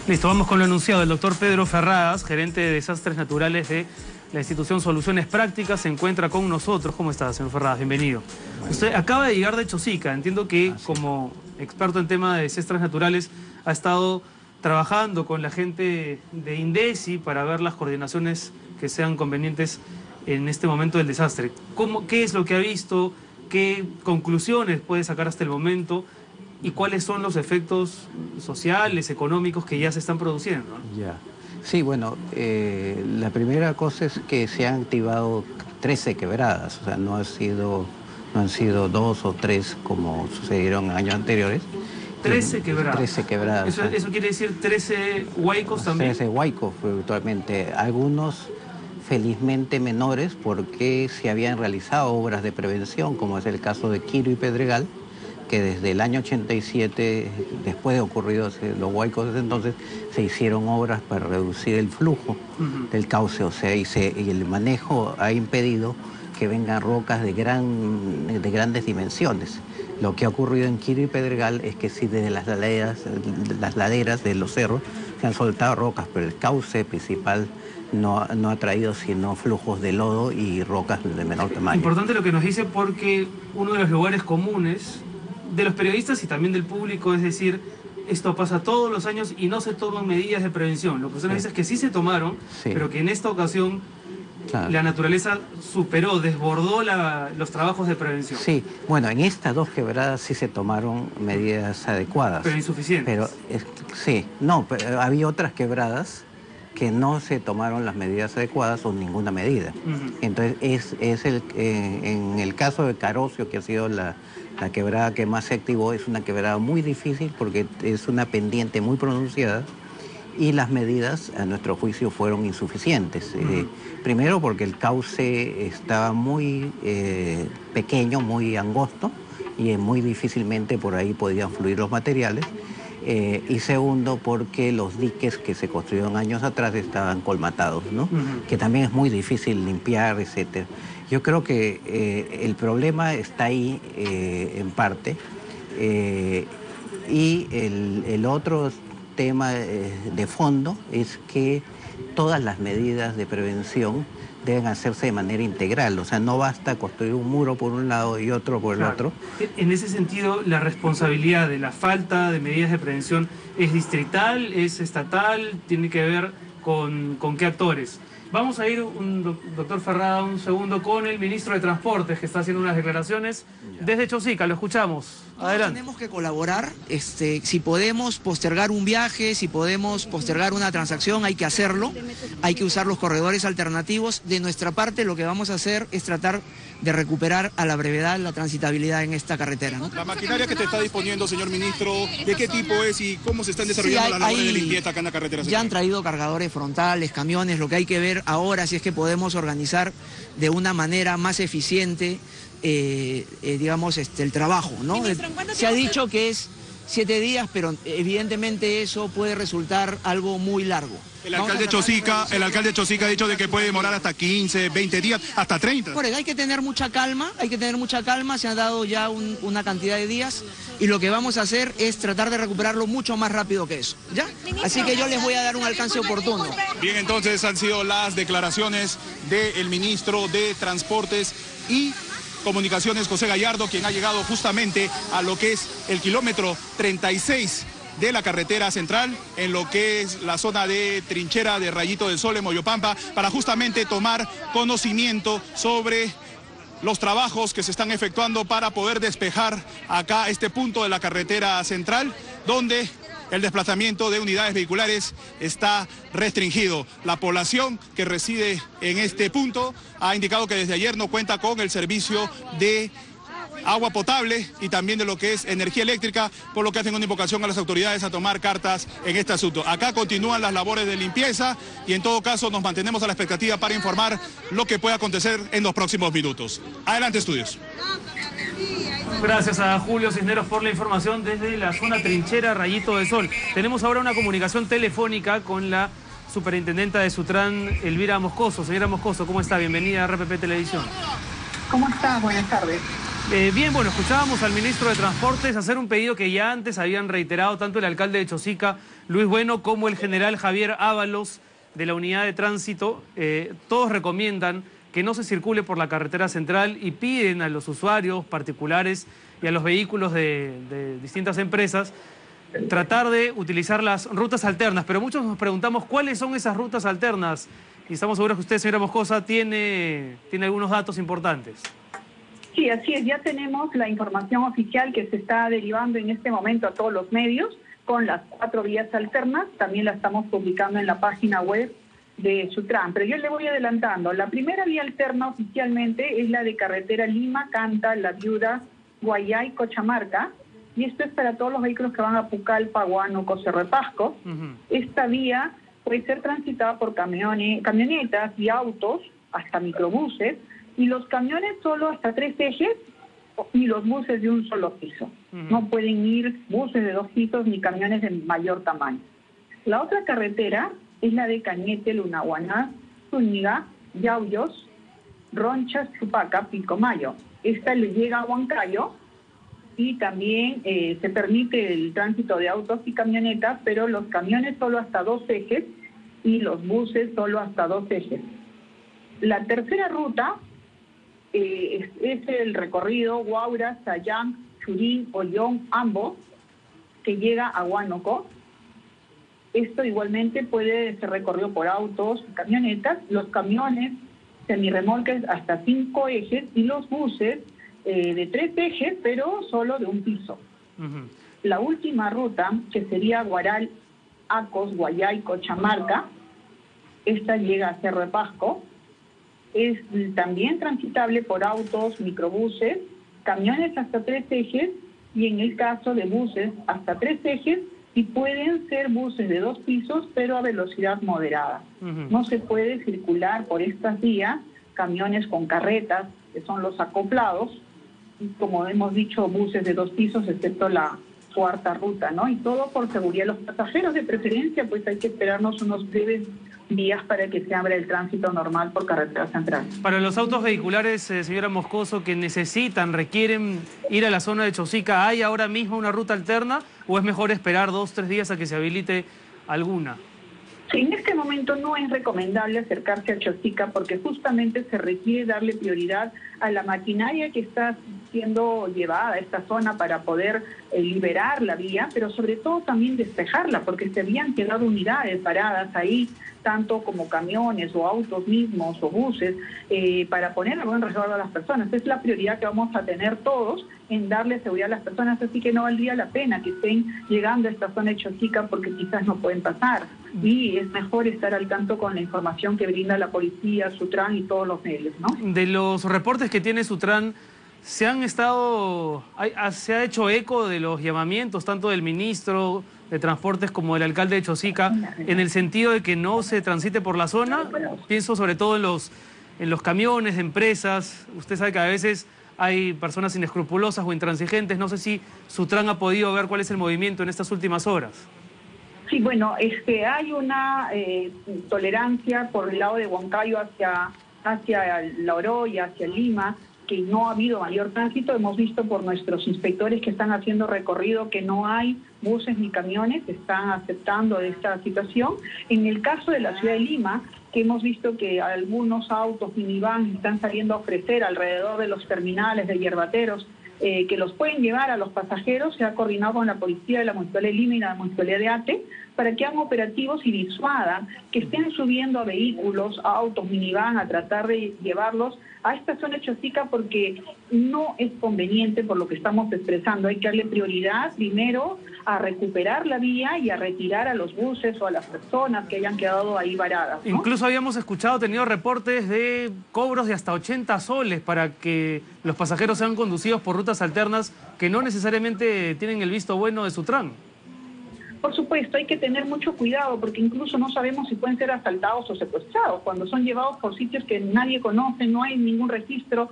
Listo, vamos con lo anunciado. El doctor Pedro Ferradas, gerente de desastres naturales de la institución Soluciones Prácticas, se encuentra con nosotros. ¿Cómo está, señor Ferradas? Bienvenido. Usted acaba de llegar de Chosica. Entiendo que como experto en tema de desastres naturales ha estado trabajando con la gente de INDECI para ver las coordinaciones que sean convenientes en este momento del desastre. ¿Qué es lo que ha visto? ¿Qué conclusiones puede sacar hasta el momento? ¿Y cuáles son los efectos sociales, económicos que ya se están produciendo? Ya. Sí, bueno, la primera cosa es que se han activado 13 quebradas, o sea, no han sido 2 o 3 como sucedieron en años anteriores. 13 quebradas. 13 quebradas. ¿Eso quiere decir 13 huaicos también? 13 huaicos, virtualmente. Algunos felizmente menores porque se habían realizado obras de prevención, como es el caso de Quiro y Pedregal, que desde el año 87, después de ocurridos los huaicos desde entonces, se hicieron obras para reducir el flujo del cauce, o sea, y el manejo ha impedido que vengan rocas de grandes dimensiones. Lo que ha ocurrido en Quiro y Pedregal es que sí, desde las laderas de los cerros se han soltado rocas, pero el cauce principal no ha traído sino flujos de lodo y rocas de menor tamaño. Importante lo que nos dice, porque uno de los lugares comunes de los periodistas y también del público es decir, esto pasa todos los años y no se toman medidas de prevención. Lo que usted nos dice es que sí se tomaron, pero que en esta ocasión la naturaleza superó, desbordó los trabajos de prevención. Sí, bueno, en estas 2 quebradas sí se tomaron medidas adecuadas. Pero insuficientes. Pero había otras quebradas que no se tomaron las medidas adecuadas o ninguna medida. Entonces, en el caso de Carocio, que ha sido la quebrada que más se activó, es una quebrada muy difícil porque es una pendiente muy pronunciada y las medidas, a nuestro juicio, fueron insuficientes. Primero porque el cauce estaba muy pequeño, muy angosto y muy difícilmente por ahí podían fluir los materiales. Y segundo, porque los diques que se construyeron años atrás estaban colmatados, ¿no? Que también es muy difícil limpiar, etc. Yo creo que el problema está ahí en parte. Y el otro tema de fondo es que todas las medidas de prevención deben hacerse de manera integral, o sea, no basta construir un muro por un lado y otro por el otro. En ese sentido, la responsabilidad de la falta de medidas de prevención es distrital, es estatal, tiene que ver con qué actores. Vamos a ir, doctor Ferrada, un segundo con el ministro de Transportes, que está haciendo unas declaraciones desde Chosica. Lo escuchamos. Adelante. Tenemos que colaborar. Si podemos postergar un viaje, si podemos postergar una transacción, hay que hacerlo. Hay que usar los corredores alternativos. De nuestra parte, lo que vamos a hacer es tratar de recuperar a la brevedad la transitabilidad en esta carretera, ¿no? La maquinaria que te está disponiendo, señor ministro, ¿de qué tipo es y cómo se están desarrollando las labores de limpieza acá en la carretera central? Ya han traído cargadores frontales, camiones. Lo que hay que ver ahora si es que podemos organizar de una manera más eficiente, digamos, el trabajo, ¿no? Se ha dicho que es 7 días, pero evidentemente eso puede resultar algo muy largo. El alcalde Chosica ha dicho de que puede demorar hasta 15, 20 días, hasta 30. Por eso hay que tener mucha calma, se han dado ya una cantidad de días y lo que vamos a hacer es tratar de recuperarlo mucho más rápido que eso, ¿ya? Así que yo les voy a dar un alcance oportuno. Bien, entonces han sido las declaraciones del ministro de Transportes y Comunicaciones, José Gallardo, quien ha llegado justamente a lo que es el kilómetro 36 de la carretera central, en lo que es la zona de trinchera de Rayito del Sol en Moyopampa, para justamente tomar conocimiento sobre los trabajos que se están efectuando para poder despejar acá este punto de la carretera central, donde el desplazamiento de unidades vehiculares está restringido. La población que reside en este punto ha indicado que desde ayer no cuenta con el servicio de agua potable y también de lo que es energía eléctrica, por lo que hacen una invocación a las autoridades a tomar cartas en este asunto. Acá continúan las labores de limpieza y en todo caso nos mantenemos a la expectativa para informar lo que pueda acontecer en los próximos minutos. Adelante, estudios. Gracias a Julio Cisneros por la información desde la zona trinchera Rayito del Sol. Tenemos ahora una comunicación telefónica con la superintendenta de Sutran, Elvira Moscoso. Señora Moscoso, ¿cómo está? Bienvenida a RPP Televisión. ¿Cómo está? Buenas tardes. Bien, bueno, escuchábamos al ministro de Transportes hacer un pedido que ya antes habían reiterado tanto el alcalde de Chosica, Luis Bueno, como el general Javier Ábalos de la Unidad de Tránsito. Todos recomiendan que no se circule por la carretera central y piden a los usuarios particulares y a los vehículos de distintas empresas tratar de utilizar las rutas alternas. Pero muchos nos preguntamos cuáles son esas rutas alternas y estamos seguros que usted, señora Moscoso, tiene algunos datos importantes. Sí, así es. Ya tenemos la información oficial que se está derivando en este momento a todos los medios con las 4 vías alternas. También la estamos publicando en la página web de Sutran. Pero yo le voy adelantando. La primera vía alterna oficialmente es la de carretera Lima, Canta, La Viuda, Guayay, Cochamarca. Y esto es para todos los vehículos que van a Pucallpa, Huánuco, Cerro de Pasco. Esta vía puede ser transitada por camionetas y autos, hasta microbuses, y los camiones solo hasta 3 ejes y los buses de un solo piso. No pueden ir buses de 2 pisos ni camiones de mayor tamaño. La otra carretera es la de Cañete, Lunahuaná, Zúñiga, Yauyos, Ronchas, Chupaca, Pilcomayo. Esta le llega a Huancayo y también se permite el tránsito de autos y camionetas, pero los camiones solo hasta 2 ejes y los buses solo hasta 2 ejes. La tercera ruta es el recorrido Huaura, Sayán, Churín, Ollón, Ambo, que llega a Huánuco. Esto igualmente puede ser recorrido por autos y camionetas, los camiones semirremolques hasta 5 ejes y los buses de 3 ejes, pero solo de un piso. La última ruta, que sería Guaral, Acos, Guayay, Cochamarca, esta llega a Cerro de Pasco, es también transitable por autos, microbuses, camiones hasta 3 ejes y en el caso de buses hasta 3 ejes y pueden ser buses de 2 pisos pero a velocidad moderada. No se puede circular por estas vías camiones con carretas, que son los acoplados, y como hemos dicho, buses de 2 pisos excepto la cuarta ruta, ¿no? Y todo por seguridad de los pasajeros, de preferencia, pues hay que esperarnos unos breves días para que se abra el tránsito normal por carretera central. Para los autos vehiculares, señora Moscoso, que requieren ir a la zona de Chosica, ¿hay ahora mismo una ruta alterna o es mejor esperar 2 o 3 días a que se habilite alguna? Sí, en este momento no es recomendable acercarse a Chosica porque justamente se requiere darle prioridad a la maquinaria que está siendo llevada a esta zona para poder liberar la vía, pero sobre todo también despejarla, porque se habían quedado unidades paradas ahí, tanto como camiones o autos mismos o buses, para poner a buen resguardo a las personas. Es la prioridad que vamos a tener todos en darle seguridad a las personas, así que no valdría la pena que estén llegando a esta zona de Chosica porque quizás no pueden pasar. Y es mejor estar al tanto con la información que brinda la policía, Sutran y todos los medios, ¿no? De los reportes que tiene Sutran, se ha hecho eco de los llamamientos tanto del ministro de Transportes como del alcalde de Chosica en el sentido de que no se transite por la zona. Pienso sobre todo en los camiones de empresas. Usted sabe que a veces hay personas inescrupulosas o intransigentes. No sé si Sutran ha podido ver cuál es el movimiento en estas últimas horas. Sí, bueno, hay una tolerancia por el lado de Huancayo hacia La Oroya, hacia Lima, que no ha habido mayor tránsito. Hemos visto por nuestros inspectores que están haciendo recorrido que no hay buses ni camiones, están aceptando esta situación. En el caso de la ciudad de Lima, que hemos visto que algunos autos minivan están saliendo a ofrecer alrededor de los terminales de yerbateros, que los pueden llevar a los pasajeros, se ha coordinado con la policía de la Municipalidad de Lima y la Municipalidad de Ate para que hagan operativos y disuadan que estén subiendo a vehículos, a autos, minivan, a tratar de llevarlos a esta zona de Chosica porque no es conveniente por lo que estamos expresando. Hay que darle prioridad primero a recuperar la vía y a retirar a los buses o a las personas que hayan quedado ahí varadas, ¿no? Incluso habíamos tenido reportes de cobros de hasta 80 soles para que los pasajeros sean conducidos por rutas alternas que no necesariamente tienen el visto bueno de Sutran. Por supuesto, hay que tener mucho cuidado porque incluso no sabemos si pueden ser asaltados o secuestrados cuando son llevados por sitios que nadie conoce, no hay ningún registro.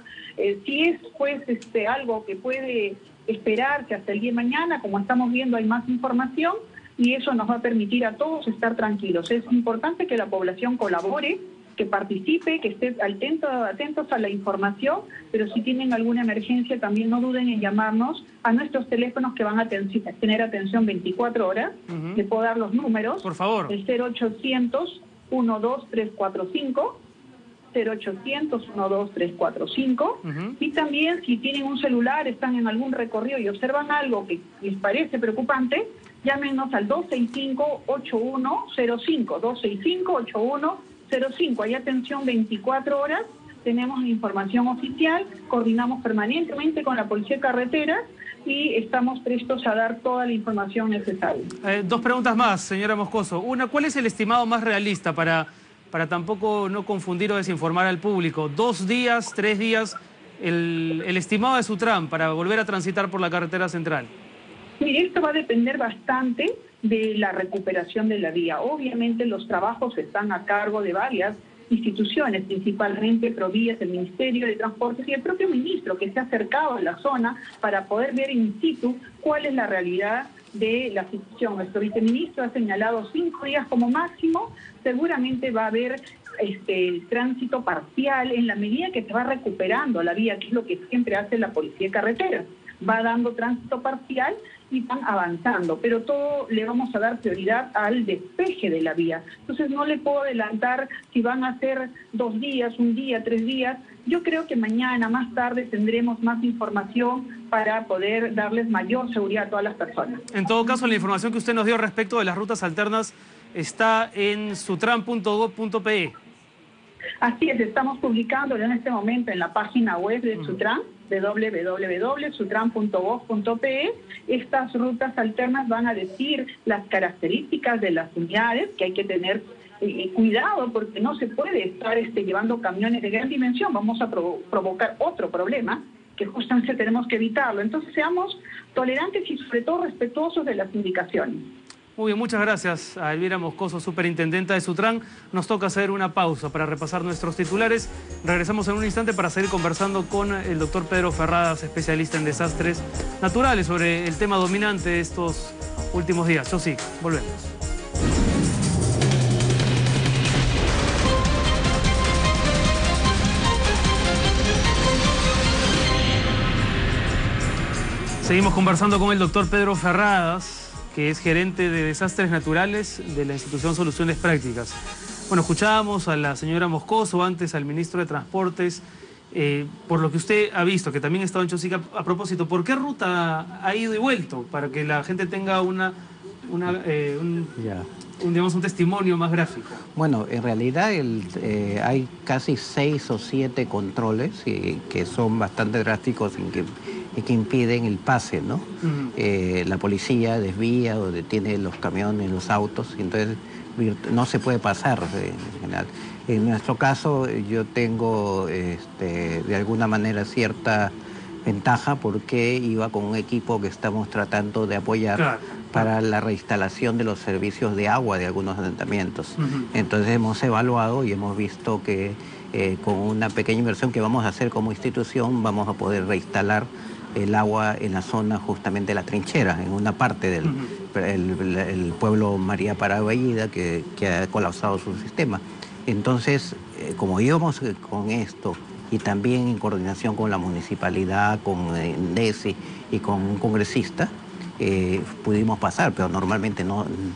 Si es pues algo que puede esperarse hasta el día de mañana, como estamos viendo hay más información y eso nos va a permitir a todos estar tranquilos. Es importante que la población colabore que participe, que esté atentos a la información, pero si tienen alguna emergencia también no duden en llamarnos a nuestros teléfonos que van a tener atención 24 horas. Le puedo dar los números. Por favor. El 0800 12345. 0800-12345. Y también si tienen un celular, están en algún recorrido y observan algo que les parece preocupante, llámenos al 265-8105, 265-8105. Hay atención 24 horas, tenemos información oficial, coordinamos permanentemente con la Policía de Carreteras y estamos prestos a dar toda la información necesaria. Dos preguntas más, señora Moscoso. Una, ¿cuál es el estimado más realista para tampoco no confundir o desinformar al público? 2 días, 3 días, el estimado de Sutran para volver a transitar por la carretera central. Mire, esto va a depender bastante de la recuperación de la vía. Obviamente los trabajos están a cargo de varias instituciones, principalmente Provías, el Ministerio de Transportes y el propio ministro, que se ha acercado a la zona para poder ver in situ cuál es la realidad de la situación. Nuestro viceministro ha señalado 5 días como máximo. Seguramente va a haber tránsito parcial en la medida que se va recuperando la vía, que es lo que siempre hace la Policía de Carreteras. Va dando tránsito parcial y van avanzando, pero todo le vamos a dar prioridad al despeje de la vía. Entonces no le puedo adelantar si van a ser 2 días, 1 día, 3 días. Yo creo que mañana, más tarde, tendremos más información para poder darles mayor seguridad a todas las personas. En todo caso, la información que usted nos dio respecto de las rutas alternas está en sutran.gov.pe. Así es, estamos publicándolo en este momento en la página web de Sutran, www.sutran.gov.pe. Estas rutas alternas van a decir las características de las unidades, que hay que tener cuidado porque no se puede estar llevando camiones de gran dimensión. Vamos a provocar otro problema que justamente tenemos que evitarlo. Entonces seamos tolerantes y sobre todo respetuosos de las indicaciones. Muy bien, muchas gracias a Elvira Moscoso, superintendenta de Sutran. Nos toca hacer una pausa para repasar nuestros titulares. Regresamos en un instante para seguir conversando con el doctor Pedro Ferradas, especialista en desastres naturales, sobre el tema dominante de estos últimos días. Yo sí, volvemos. Seguimos conversando con el doctor Pedro Ferradas, que es gerente de desastres naturales de la institución Soluciones Prácticas. Bueno, escuchábamos a la señora Moscoso, antes al ministro de Transportes, por lo que usted ha visto, que también ha estado en Chosica. A propósito, ¿por qué ruta ha ido y vuelto? Para que la gente tenga un testimonio más gráfico. Bueno, en realidad hay casi 6 o 7 controles que son bastante drásticos y que impiden el pase, ¿no? La policía desvía o detiene los camiones, los autos, y entonces no se puede pasar en general. En nuestro caso yo tengo de alguna manera cierta ventaja porque iba con un equipo que estamos tratando de apoyar para la reinstalación de los servicios de agua de algunos asentamientos. Entonces hemos evaluado y hemos visto que con una pequeña inversión que vamos a hacer como institución vamos a poder reinstalar el agua en la zona justamente de la trinchera, en una parte del el pueblo María Paraguayida que ha colapsado su sistema. Entonces, como íbamos con esto y también en coordinación con la municipalidad, con DESI y con un congresista, pudimos pasar, pero normalmente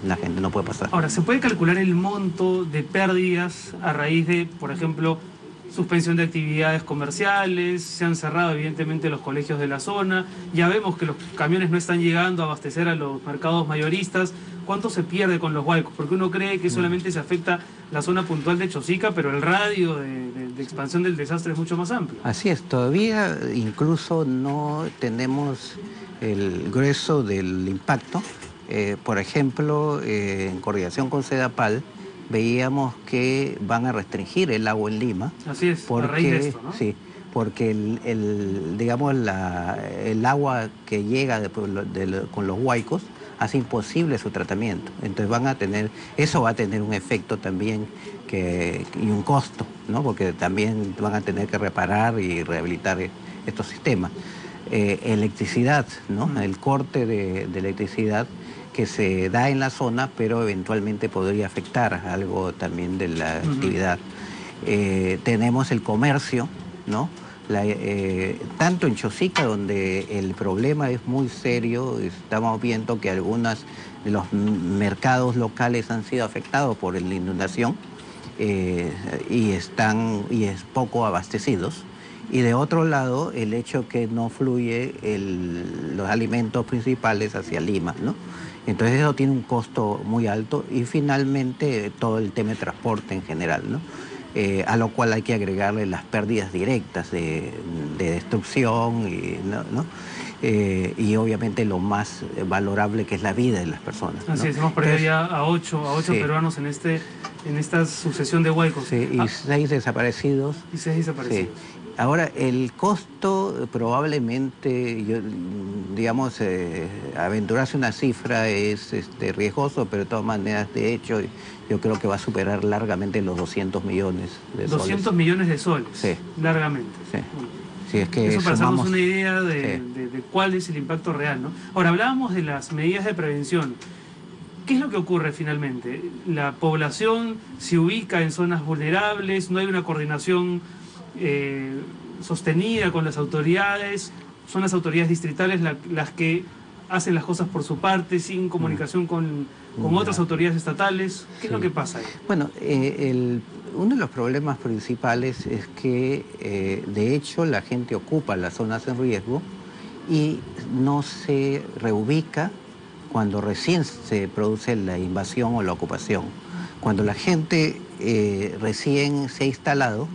la gente no puede pasar. Ahora, ¿se puede calcular el monto de pérdidas a raíz de, por ejemplo, suspensión de actividades comerciales? Se han cerrado evidentemente los colegios de la zona, ya vemos que los camiones no están llegando a abastecer a los mercados mayoristas. ¿Cuánto se pierde con los huaicos? Porque uno cree que solamente se afecta la zona puntual de Chosica, pero el radio de expansión del desastre es mucho más amplio. Así es, todavía incluso no tenemos el grueso del impacto. Por ejemplo, en coordinación con Sedapal, veíamos que van a restringir el agua en Lima. Así es, porque, a raíz de esto, ¿no? Sí, porque el agua que llega con los huaicos hace imposible su tratamiento. Entonces eso va a tener un efecto también y un costo, ¿no? Porque también van a tener que reparar y rehabilitar estos sistemas. Electricidad, ¿no? El corte de electricidad que se da en la zona, pero eventualmente podría afectar algo también de la actividad. tenemos el comercio, ¿no? Tanto en Chosica, donde el problema es muy serio, estamos viendo que algunos de los mercados locales han sido afectados por la inundación y es poco abastecidos. Y de otro lado, el hecho que no fluye los alimentos principales hacia Lima, ¿no? Entonces eso tiene un costo muy alto y finalmente todo el tema de transporte en general, ¿no? A lo cual hay que agregarle las pérdidas directas de destrucción ¿no? Y obviamente lo más valorable que es la vida de las personas, ¿no? Así es, hemos perdido ya a ocho sí, peruanos en esta sucesión de huaicos. Sí, y 6 desaparecidos. Y 6 desaparecidos. Sí. Ahora, el costo probablemente, digamos, aventurarse una cifra es riesgoso, pero de todas maneras, de hecho, yo creo que va a superar largamente los 200 millones de soles. 200 millones de soles, sí. Largamente. Sí. Sí, es que eso para darnos una idea de cuál es el impacto real, ¿no? Ahora, hablábamos de las medidas de prevención. ¿Qué es lo que ocurre finalmente? La población se ubica en zonas vulnerables, no hay una coordinación sostenida con las autoridades, son las autoridades distritales las que hacen las cosas por su parte, sin comunicación con otras autoridades estatales. ¿Qué es lo que pasa ahí? Bueno, uno de los problemas principales es que, de hecho, la gente ocupa las zonas en riesgo y no se reubica cuando recién se produce la invasión o la ocupación. Cuando la gente recién se ha instalado,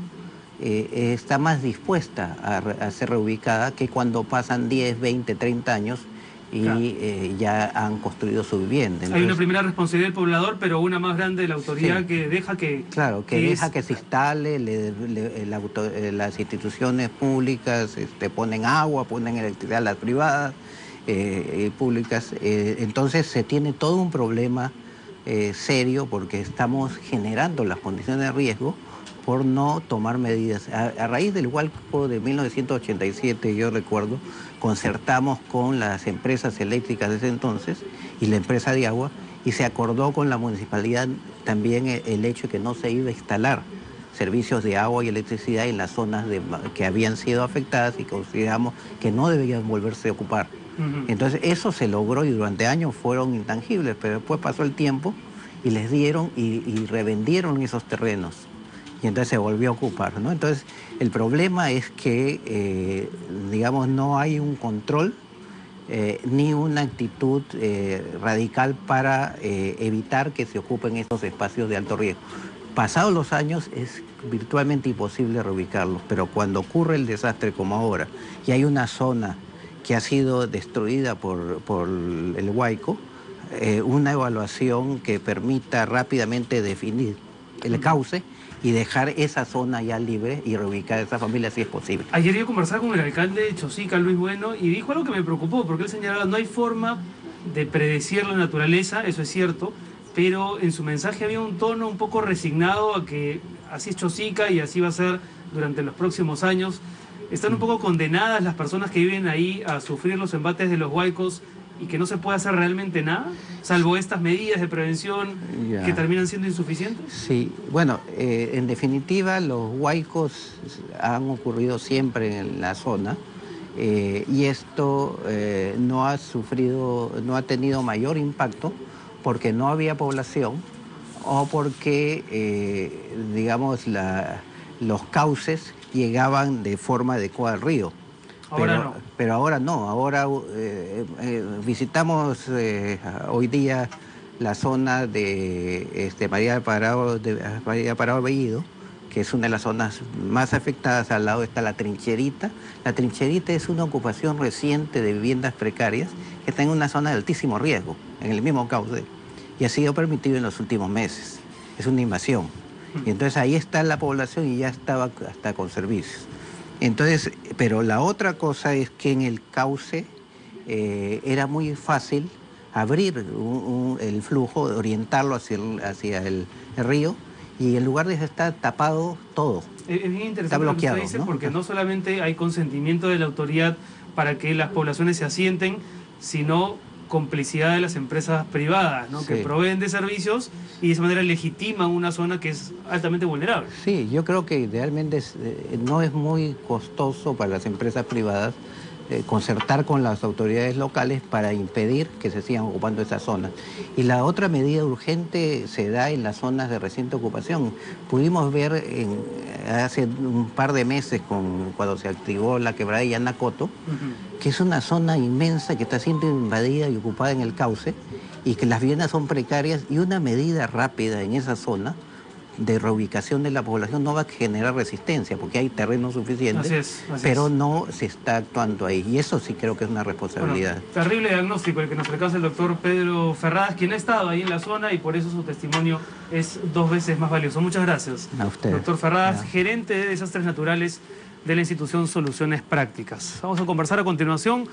está más dispuesta a ser reubicada que cuando pasan 10, 20, 30 años y claro, ya han construido su vivienda. Entonces, hay una primera responsabilidad del poblador, pero una más grande de la autoridad, sí, que deja que... Claro, que deja que se instale, las instituciones públicas ponen agua, ponen electricidad, las privadas públicas. Entonces se tiene todo un problema serio porque estamos generando las condiciones de riesgo por no tomar medidas. A raíz del huaico de 1987, yo recuerdo, concertamos con las empresas eléctricas de ese entonces y la empresa de agua, y se acordó con la municipalidad también el hecho de que no se iba a instalar servicios de agua y electricidad en las zonas que habían sido afectadas y consideramos que no debían volverse a ocupar. Entonces eso se logró y durante años fueron intangibles, pero después pasó el tiempo y les dieron y revendieron esos terrenos. Y entonces se volvió a ocupar, ¿no? Entonces, el problema es que, digamos, no hay un control ni una actitud radical para evitar que se ocupen estos espacios de alto riesgo. Pasados los años es virtualmente imposible reubicarlos, pero cuando ocurre el desastre como ahora y hay una zona que ha sido destruida por el huaico, una evaluación que permita rápidamente definir el cauce y dejar esa zona ya libre y reubicar a esa familia si es posible. Ayer yo conversaba con el alcalde de Chosica, Luis Bueno, y dijo algo que me preocupó, porque él señalaba, no hay forma de predecir la naturaleza, eso es cierto, pero en su mensaje había un tono un poco resignado a que así es Chosica y así va a ser durante los próximos años. ¿Están un poco condenadas las personas que viven ahí a sufrir los embates de los huaicos y que no se puede hacer realmente nada, salvo estas medidas de prevención que terminan siendo insuficientes? Sí, bueno, en definitiva los huaicos han ocurrido siempre en la zona y esto no ha tenido mayor impacto porque no había población o porque, digamos, los cauces llegaban de forma adecuada al río. Pero ahora no, ahora visitamos hoy día la zona de María Parado Bellido, que es una de las zonas más afectadas. Al lado está la Trincherita. La Trincherita es una ocupación reciente de viviendas precarias que está en una zona de altísimo riesgo, en el mismo cauce, y ha sido permitido en los últimos meses. Es una invasión. Y entonces ahí está la población y ya estaba hasta con servicios. Entonces, pero la otra cosa es que en el cauce era muy fácil abrir el flujo, orientarlo hacia el río, y en lugar de estar tapado todo. Es bien interesante está bloqueado, lo que usted dice, ¿no? Porque no solamente hay consentimiento de la autoridad para que las poblaciones se asienten, sino complicidad de las empresas privadas, ¿no? Sí. Que proveen de servicios y de esa manera legitiman una zona que es altamente vulnerable. Sí, yo creo que idealmente no es muy costoso para las empresas privadas concertar con las autoridades locales para impedir que se sigan ocupando esas zonas. Y la otra medida urgente se da en las zonas de reciente ocupación. Pudimos ver hace un par de meses cuando se activó la quebrada de Yanacoto, que es una zona inmensa que está siendo invadida y ocupada en el cauce y que las viviendas son precarias, y una medida rápida en esa zona de reubicación de la población no va a generar resistencia porque hay terreno suficiente, pero no se está actuando ahí, y eso sí creo que es una responsabilidad. Bueno, terrible diagnóstico el que nos alcanza el doctor Pedro Ferradas, quien ha estado ahí en la zona y por eso su testimonio es 2 veces más valioso. Muchas gracias. A usted. Doctor Ferradas, gerente de desastres naturales de la institución Soluciones Prácticas. Vamos a conversar a continuación